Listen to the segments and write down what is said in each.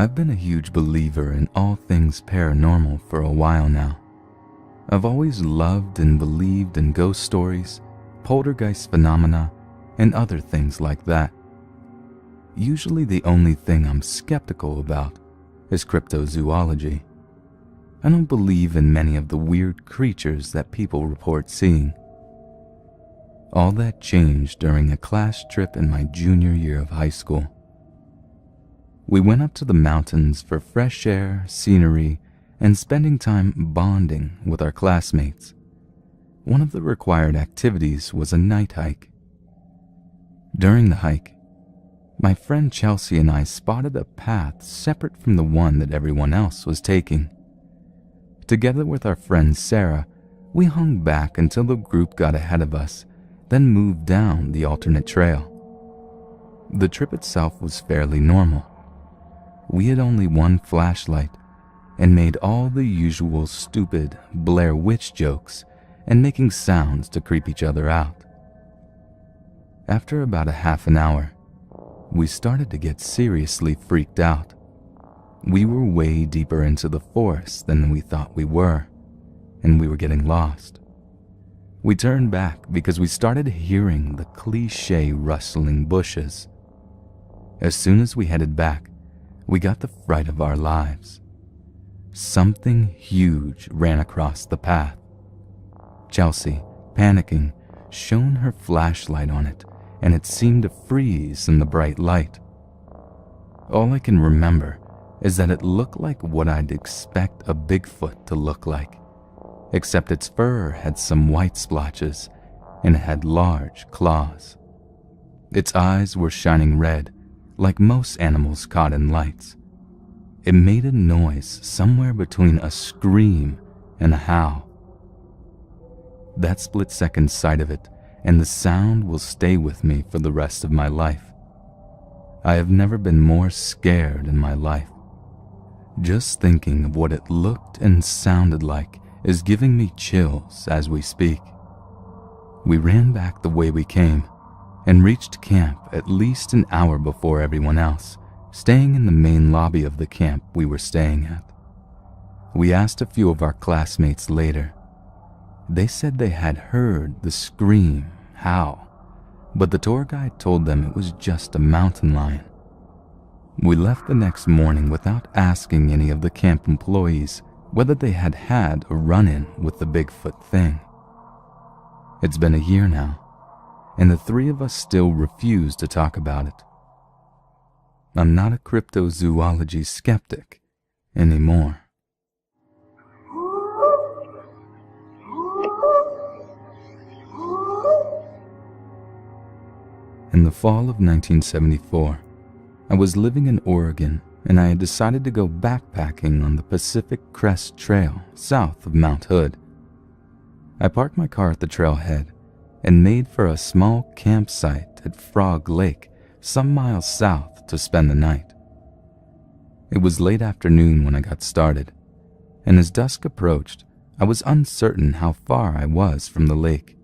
I've been a huge believer in all things paranormal for a while now. I've always loved and believed in ghost stories, poltergeist phenomena, and other things like that. Usually the only thing I'm skeptical about is cryptozoology. I don't believe in many of the weird creatures that people report seeing. All that changed during a class trip in my junior year of high school. We went up to the mountains for fresh air, scenery, and spending time bonding with our classmates. One of the required activities was a night hike. During the hike, my friend Chelsea and I spotted a path separate from the one that everyone else was taking. Together with our friend Sarah, we hung back until the group got ahead of us, then moved down the alternate trail. The trip itself was fairly normal. We had only one flashlight and made all the usual stupid Blair Witch jokes and making sounds to creep each other out. After about a half an hour, we started to get seriously freaked out. We were way deeper into the forest than we thought we were, and we were getting lost. We turned back because we started hearing the cliché rustling bushes. As soon as we headed back, we got the fright of our lives. Something huge ran across the path. Chelsea, panicking, shone her flashlight on it, and it seemed to freeze in the bright light. All I can remember is that it looked like what I'd expect a Bigfoot to look like, except its fur had some white splotches and it had large claws. Its eyes were shining red, like most animals caught in lights. It made a noise somewhere between a scream and a howl. That split-second sight of it and the sound will stay with me for the rest of my life. I have never been more scared in my life. Just thinking of what it looked and sounded like is giving me chills as we speak. We ran back the way we came and reached camp at least an hour before everyone else, staying in the main lobby of the camp we were staying at. We asked a few of our classmates later. They said they had heard the scream, howl, but the tour guide told them it was just a mountain lion. We left the next morning without asking any of the camp employees whether they had had a run-in with the Bigfoot thing. It's been a year now, and the three of us still refuse to talk about it. I'm not a cryptozoology skeptic anymore. In the fall of 1974, I was living in Oregon and I had decided to go backpacking on the Pacific Crest Trail south of Mount Hood. I parked my car at the trailhead and made for a small campsite at Frog Lake, some miles south, to spend the night. It was late afternoon when I got started, and as dusk approached, I was uncertain how far I was from the lake.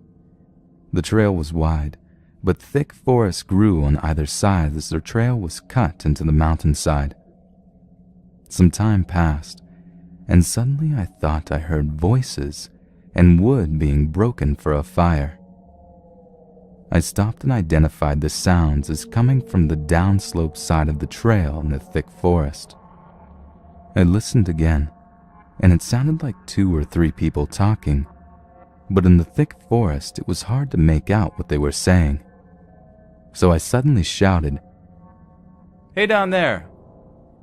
The trail was wide, but thick forest grew on either side as the trail was cut into the mountainside. Some time passed, and suddenly I thought I heard voices and wood being broken for a fire. I stopped and identified the sounds as coming from the downslope side of the trail in the thick forest. I listened again, and it sounded like 2 or 3 people talking, but in the thick forest it was hard to make out what they were saying. So I suddenly shouted, "Hey down there!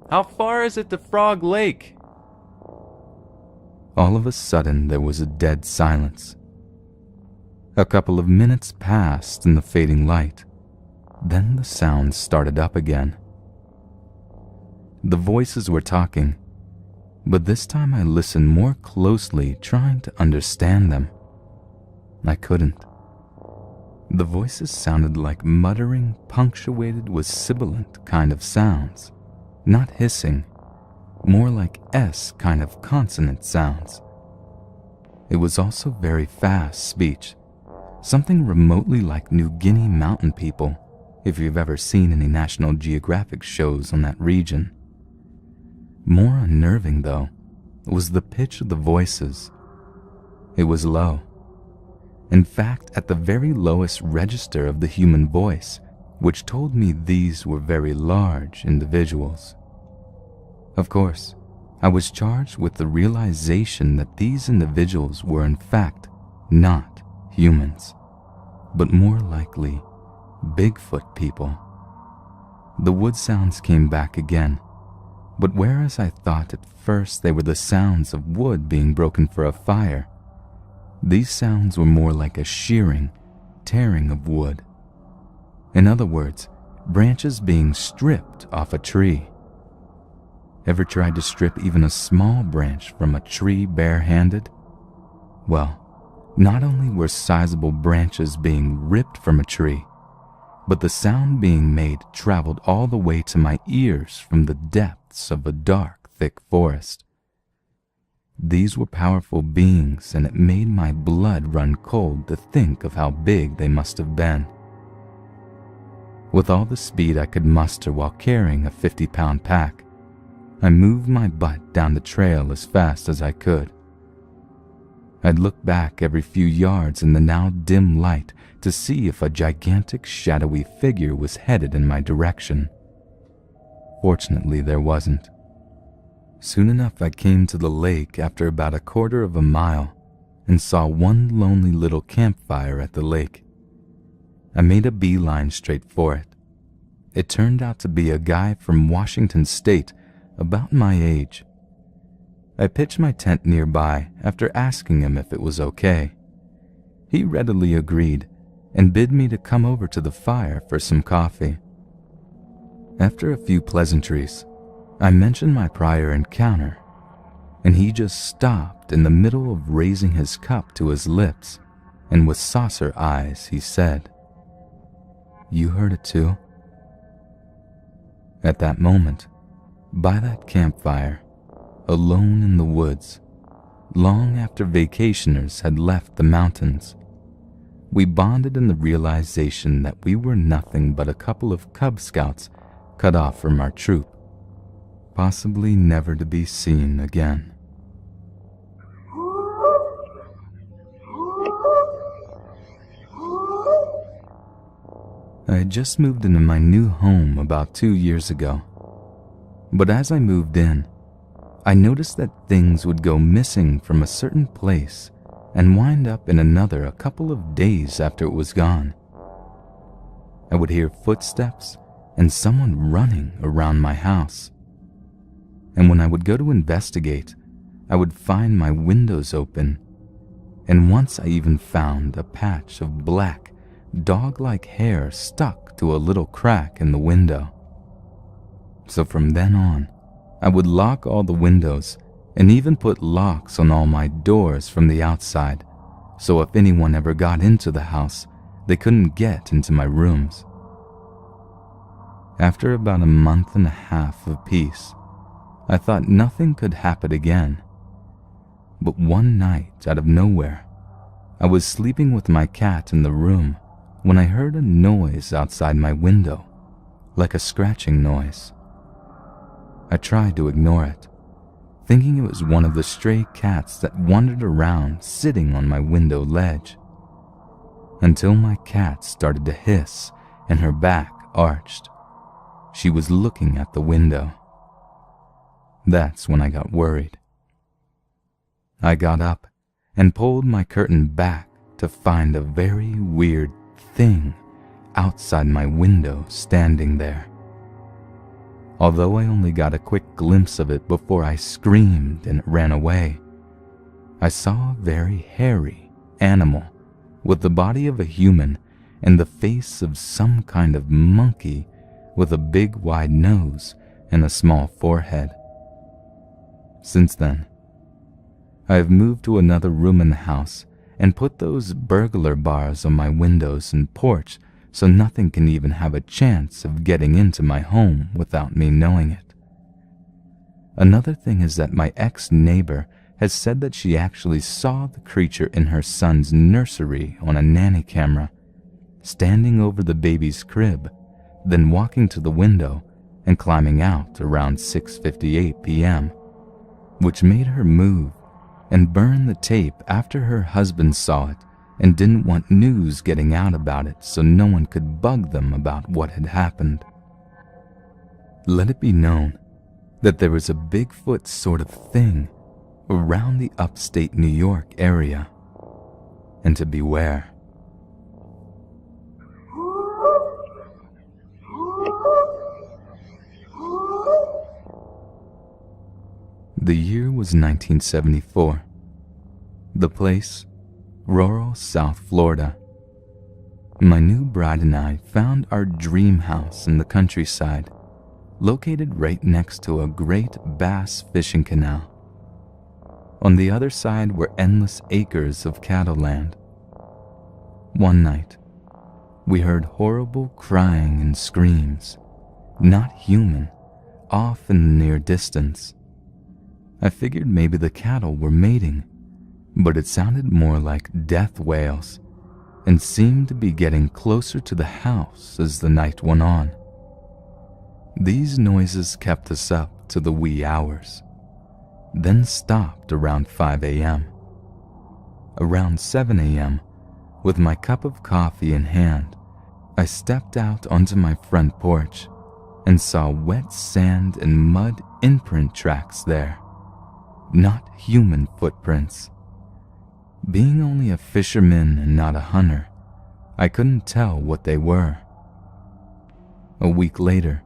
How far is it to Frog Lake?" All of a sudden there was a dead silence. A couple of minutes passed in the fading light. Then the sounds started up again. The voices were talking, but this time I listened more closely, trying to understand them. I couldn't. The voices sounded like muttering, punctuated with sibilant kind of sounds, not hissing, more like S kind of consonant sounds. It was also very fast speech, something remotely like New Guinea mountain people, if you've ever seen any National Geographic shows on that region. More unnerving, though, was the pitch of the voices. It was low. In fact, at the very lowest register of the human voice, which told me these were very large individuals. Of course, I was charged with the realization that these individuals were in fact not humans, but more likely Bigfoot people. The wood sounds came back again, but whereas I thought at first they were the sounds of wood being broken for a fire, these sounds were more like a shearing, tearing of wood. In other words, branches being stripped off a tree. Ever tried to strip even a small branch from a tree bare-handed? Well, not only were sizable branches being ripped from a tree, but the sound being made traveled all the way to my ears from the depths of a dark, thick forest. These were powerful beings, and it made my blood run cold to think of how big they must have been. With all the speed I could muster while carrying a 50-pound pack, I moved my butt down the trail as fast as I could. I'd look back every few yards in the now dim light to see if a gigantic shadowy figure was headed in my direction. Fortunately, there wasn't. Soon enough, I came to the lake after about a quarter of a mile and saw one lonely little campfire at the lake. I made a beeline straight for it. It turned out to be a guy from Washington State, about my age. I pitched my tent nearby after asking him if it was okay. He readily agreed and bid me to come over to the fire for some coffee. After a few pleasantries, I mentioned my prior encounter, and he just stopped in the middle of raising his cup to his lips, and with saucer eyes he said, "You heard it too?" At that moment, by that campfire, alone in the woods, long after vacationers had left the mountains, we bonded in the realization that we were nothing but a couple of Cub Scouts cut off from our troop, possibly never to be seen again. I had just moved into my new home about 2 years ago. But as I moved in, I noticed that things would go missing from a certain place and wind up in another a couple of days after it was gone. I would hear footsteps and someone running around my house. And when I would go to investigate, I would find my windows open, and once I even found a patch of black, dog-like hair stuck to a little crack in the window. So from then on, I would lock all the windows and even put locks on all my doors from the outside, so if anyone ever got into the house, they couldn't get into my rooms. After about a month and a half of peace, I thought nothing could happen again. But one night, out of nowhere, I was sleeping with my cat in the room when I heard a noise outside my window, like a scratching noise. I tried to ignore it, thinking it was one of the stray cats that wandered around sitting on my window ledge, until my cat started to hiss and her back arched. She was looking at the window. That's when I got worried. I got up and pulled my curtain back to find a very weird thing outside my window standing there. Although I only got a quick glimpse of it before I screamed and it ran away, I saw a very hairy animal with the body of a human and the face of some kind of monkey with a big wide nose and a small forehead. Since then, I have moved to another room in the house and put those burglar bars on my windows and porch so nothing can even have a chance of getting into my home without me knowing it. Another thing is that my ex-neighbor has said that she actually saw the creature in her son's nursery on a nanny camera, standing over the baby's crib, then walking to the window and climbing out around 6:58 p.m., which made her move and burn the tape after her husband saw it and didn't want news getting out about it so no one could bug them about what had happened. Let it be known that there was a Bigfoot sort of thing around the upstate New York area, and to beware. The year was 1974. The place, rural South Florida. My new bride and I found our dream house in the countryside, located right next to a great bass fishing canal. On the other side were endless acres of cattle land. One night, we heard horrible crying and screams, not human, off in the near distance. I figured maybe the cattle were mating, but it sounded more like death wails and seemed to be getting closer to the house as the night went on. These noises kept us up to the wee hours, then stopped around 5 a.m. Around 7 a.m., with my cup of coffee in hand, I stepped out onto my front porch and saw wet sand and mud imprint tracks there. Not human footprints. Being only a fisherman and not a hunter, I couldn't tell what they were. A week later,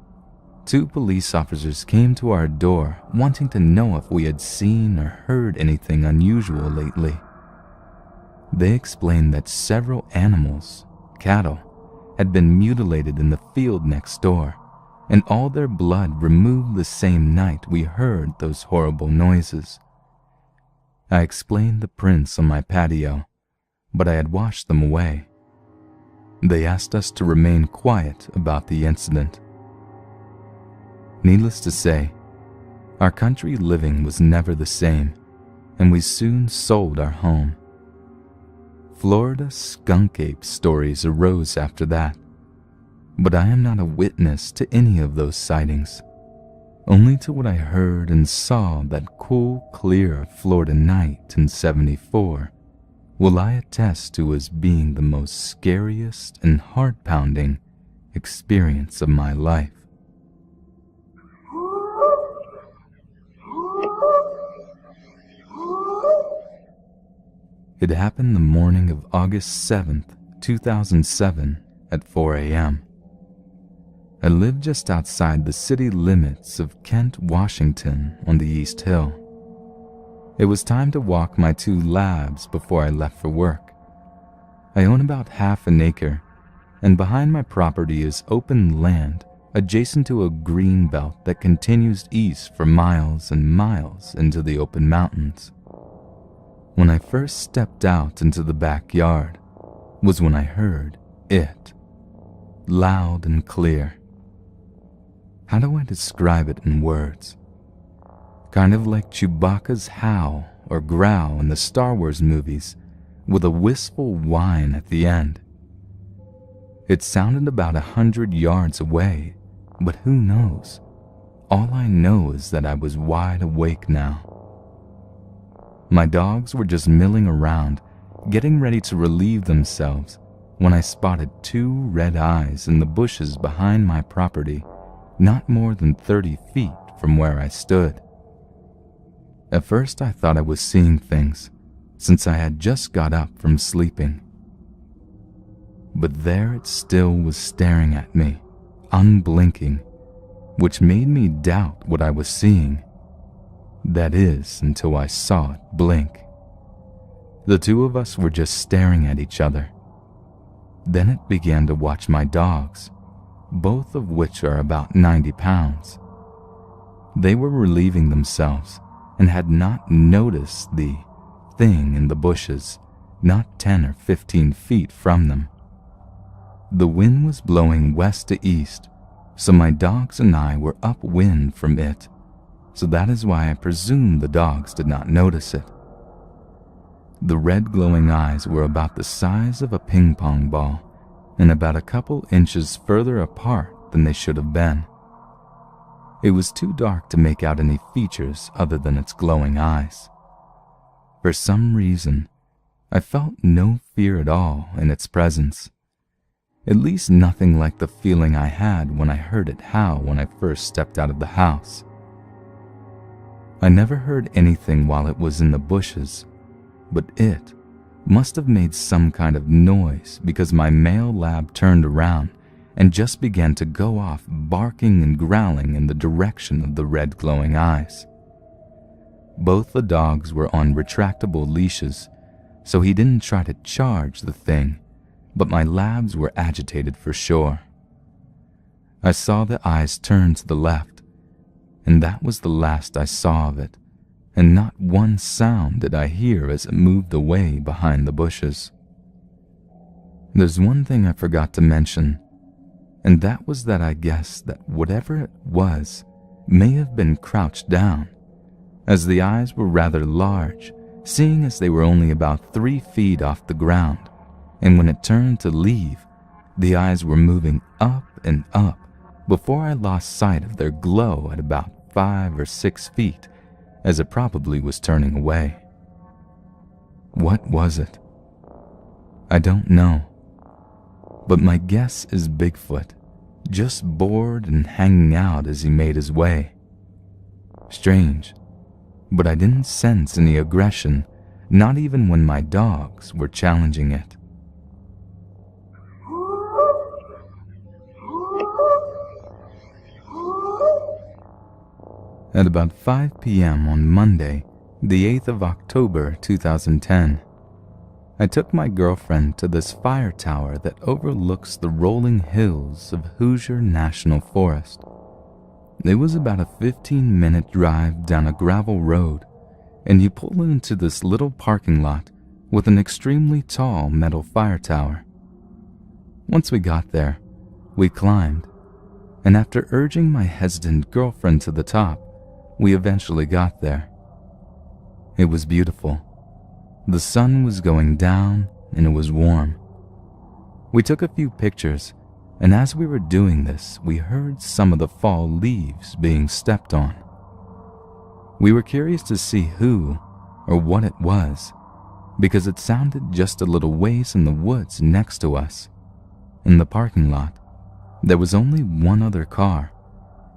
2 police officers came to our door wanting to know if we had seen or heard anything unusual lately. They explained that several animals, cattle, had been mutilated in the field next door, and all their blood removed the same night we heard those horrible noises. I explained the prints on my patio, but I had washed them away. They asked us to remain quiet about the incident. Needless to say, our country living was never the same, and we soon sold our home. Florida skunk ape stories arose after that, but I am not a witness to any of those sightings. Only to what I heard and saw that cool, clear Florida night in '74 will I attest to as being the most scariest and heart-pounding experience of my life. It happened the morning of August 7th, 2007 at 4 a.m. I lived just outside the city limits of Kent, Washington on the East Hill. It was time to walk my 2 labs before I left for work. I own about half an acre, and behind my property is open land adjacent to a green belt that continues east for miles and miles into the open mountains. When I first stepped out into the backyard was when I heard it, loud and clear. How do I describe it in words? Kind of like Chewbacca's howl or growl in the Star Wars movies, with a wistful whine at the end. It sounded about 100 yards away, but who knows? All I know is that I was wide awake now. My dogs were just milling around, getting ready to relieve themselves, when I spotted 2 red eyes in the bushes behind my property, not more than 30 feet from where I stood. At first I thought I was seeing things, since I had just got up from sleeping. But there it still was staring at me, unblinking, which made me doubt what I was seeing. That is, until I saw it blink. The 2 of us were just staring at each other. Then it began to watch my dogs, both of which are about 90 pounds. They were relieving themselves and had not noticed the thing in the bushes, not 10 or 15 feet from them. The wind was blowing west to east, so my dogs and I were upwind from it, so that is why I presume the dogs did not notice it. The red glowing eyes were about the size of a ping pong ball and about a couple inches further apart than they should have been. It was too dark to make out any features other than its glowing eyes. For some reason, I felt no fear at all in its presence. At least nothing like the feeling I had when I heard it howl when I first stepped out of the house. I never heard anything while it was in the bushes, but it must have made some kind of noise because my male lab turned around and just began to go off barking and growling in the direction of the red glowing eyes. Both the dogs were on retractable leashes, so he didn't try to charge the thing, but my labs were agitated for sure. I saw the eyes turn to the left, and that was the last I saw of it, and not one sound did I hear as it moved away behind the bushes. There's one thing I forgot to mention, and that was that I guess that whatever it was may have been crouched down, as the eyes were rather large, seeing as they were only about 3 feet off the ground, and when it turned to leave, the eyes were moving up and up before I lost sight of their glow at about 5 or 6 feet, as it probably was turning away. What was it? I don't know, but my guess is Bigfoot, just bored and hanging out as he made his way. Strange, but I didn't sense any aggression, not even when my dogs were challenging it. At about 5 p.m. on Monday, the 8th of October 2010, I took my girlfriend to this fire tower that overlooks the rolling hills of Hoosier National Forest. It was about a 15-minute drive down a gravel road, and you pull into this little parking lot with an extremely tall metal fire tower. Once we got there, we climbed, and after urging my hesitant girlfriend to the top, we eventually got there. It was beautiful. The sun was going down and it was warm. We took a few pictures, and as we were doing this, we heard some of the fall leaves being stepped on. We were curious to see who or what it was, because it sounded just a little ways in the woods next to us. In the parking lot, there was only one other car,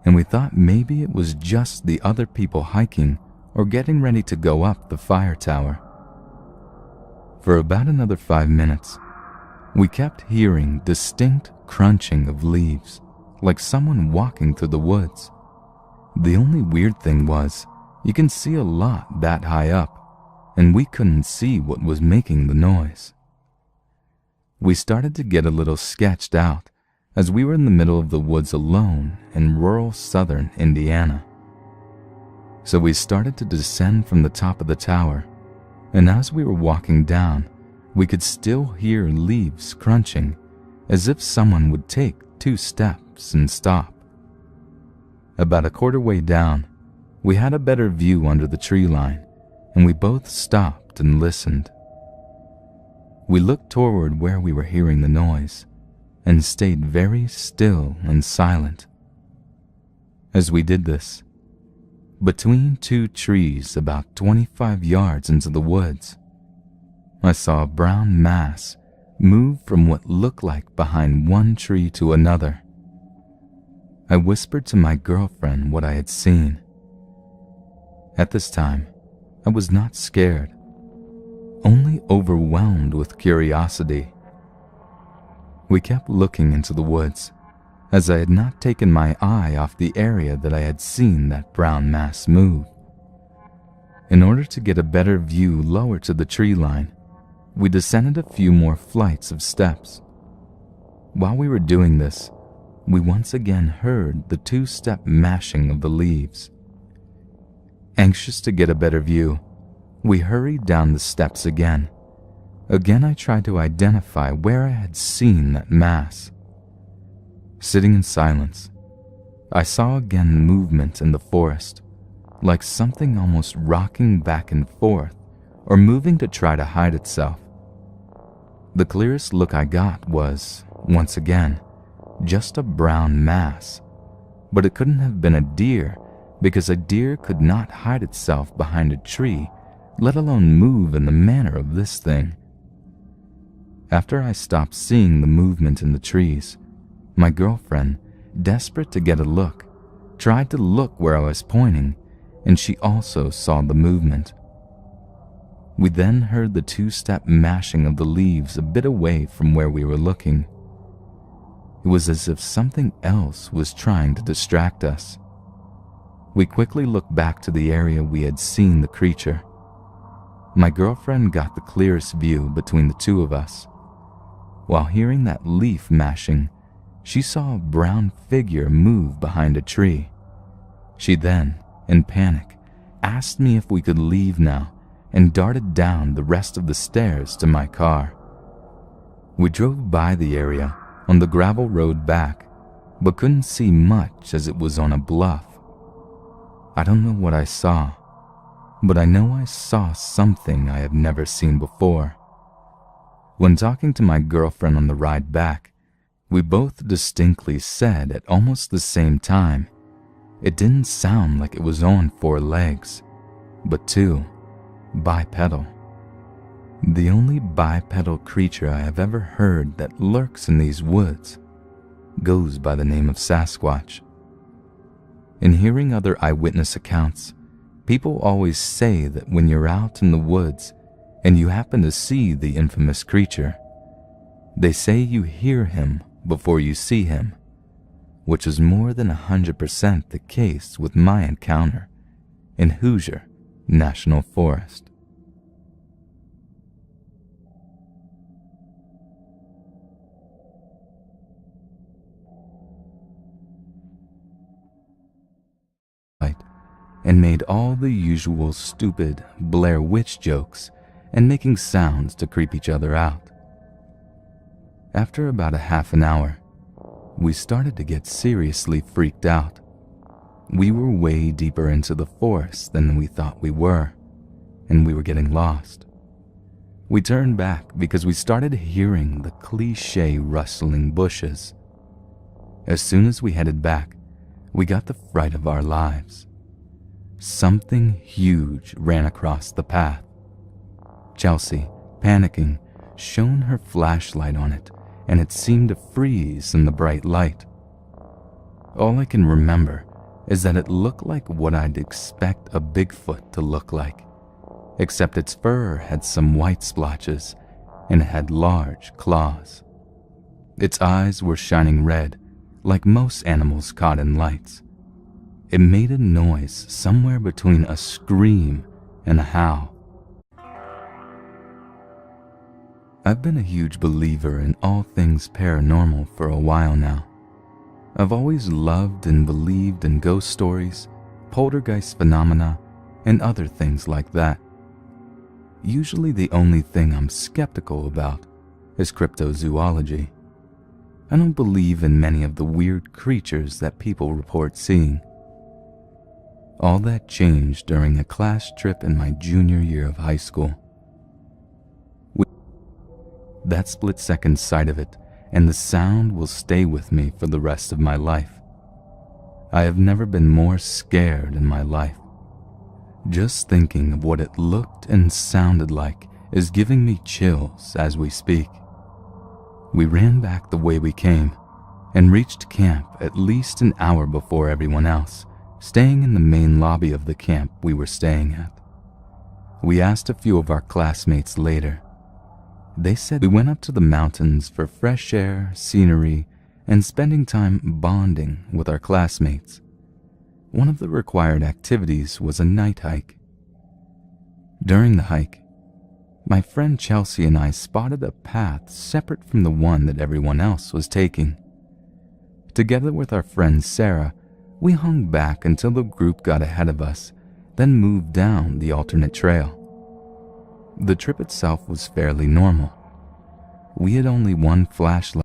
and we thought maybe it was just the other people hiking or getting ready to go up the fire tower. For about another 5 minutes, we kept hearing distinct crunching of leaves, like someone walking through the woods. The only weird thing was, you can see a lot that high up, and we couldn't see what was making the noise. We started to get a little sketched out, as we were in the middle of the woods alone in rural southern Indiana. So we started to descend from the top of the tower, and as we were walking down, we could still hear leaves crunching, as if someone would take 2 steps and stop. About a quarter way down, we had a better view under the tree line, and we both stopped and listened. We looked toward where we were hearing the noise, and stayed very still and silent. As we did this, between 2 trees about 25 yards into the woods, I saw a brown mass move from what looked like behind one tree to another. I whispered to my girlfriend what I had seen. At this time, I was not scared, only overwhelmed with curiosity. We kept looking into the woods, as I had not taken my eye off the area that I had seen that brown mass move. In order to get a better view lower to the tree line, we descended a few more flights of steps. While we were doing this, we once again heard the 2-step mashing of the leaves. Anxious to get a better view, we hurried down the steps again. Again I tried to identify where I had seen that mass. Sitting in silence, I saw again movement in the forest, like something almost rocking back and forth or moving to try to hide itself. The clearest look I got was, once again, just a brown mass, but it couldn't have been a deer because a deer could not hide itself behind a tree, let alone move in the manner of this thing. After I stopped seeing the movement in the trees, my girlfriend, desperate to get a look, tried to look where I was pointing, and she also saw the movement. We then heard the two-step mashing of the leaves a bit away from where we were looking. It was as if something else was trying to distract us. We quickly looked back to the area we had seen the creature. My girlfriend got the clearest view between the two of us. While hearing that leaf mashing, she saw a brown figure move behind a tree. She then, in panic, asked me if we could leave now and darted down the rest of the stairs to my car. We drove by the area on the gravel road back, but couldn't see much as it was on a bluff. I don't know what I saw, but I know I saw something I have never seen before. When talking to my girlfriend on the ride back, we both distinctly said at almost the same time, it didn't sound like it was on 4 legs, but 2, bipedal. The only bipedal creature I have ever heard that lurks in these woods goes by the name of Sasquatch. In hearing other eyewitness accounts, people always say that when you're out in the woods and you happen to see the infamous creature, they say you hear him before you see him, which is more than 100% the case with my encounter in Hoosier National Forest. And made all the usual stupid Blair Witch jokes and making sounds to creep each other out. After about a half an hour, we started to get seriously freaked out. We were way deeper into the forest than we thought we were, and we were getting lost. We turned back because we started hearing the cliche rustling bushes. As soon as we headed back, we got the fright of our lives. Something huge ran across the path. Chelsea, panicking, shone her flashlight on it, and it seemed to freeze in the bright light. All I can remember is that it looked like what I'd expect a Bigfoot to look like, except its fur had some white splotches and it had large claws. Its eyes were shining red, like most animals caught in lights. It made a noise somewhere between a scream and a howl. I've been a huge believer in all things paranormal for a while now. I've always loved and believed in ghost stories, poltergeist phenomena, and other things like that. Usually the only thing I'm skeptical about is cryptozoology. I don't believe in many of the weird creatures that people report seeing. All that changed during a class trip in my junior year of high school. That split-second sight of it and the sound will stay with me for the rest of my life. I have never been more scared in my life. Just thinking of what it looked and sounded like is giving me chills as we speak. We ran back the way we came and reached camp at least an hour before everyone else, staying in the main lobby of the camp we were staying at. We asked a few of our classmates later. They said we went up to the mountains for fresh air, scenery, and spending time bonding with our classmates. One of the required activities was a night hike. During the hike, my friend Chelsea and I spotted a path separate from the one that everyone else was taking. Together with our friend Sarah, we hung back until the group got ahead of us, then moved down the alternate trail. The trip itself was fairly normal. We had only one flashlight.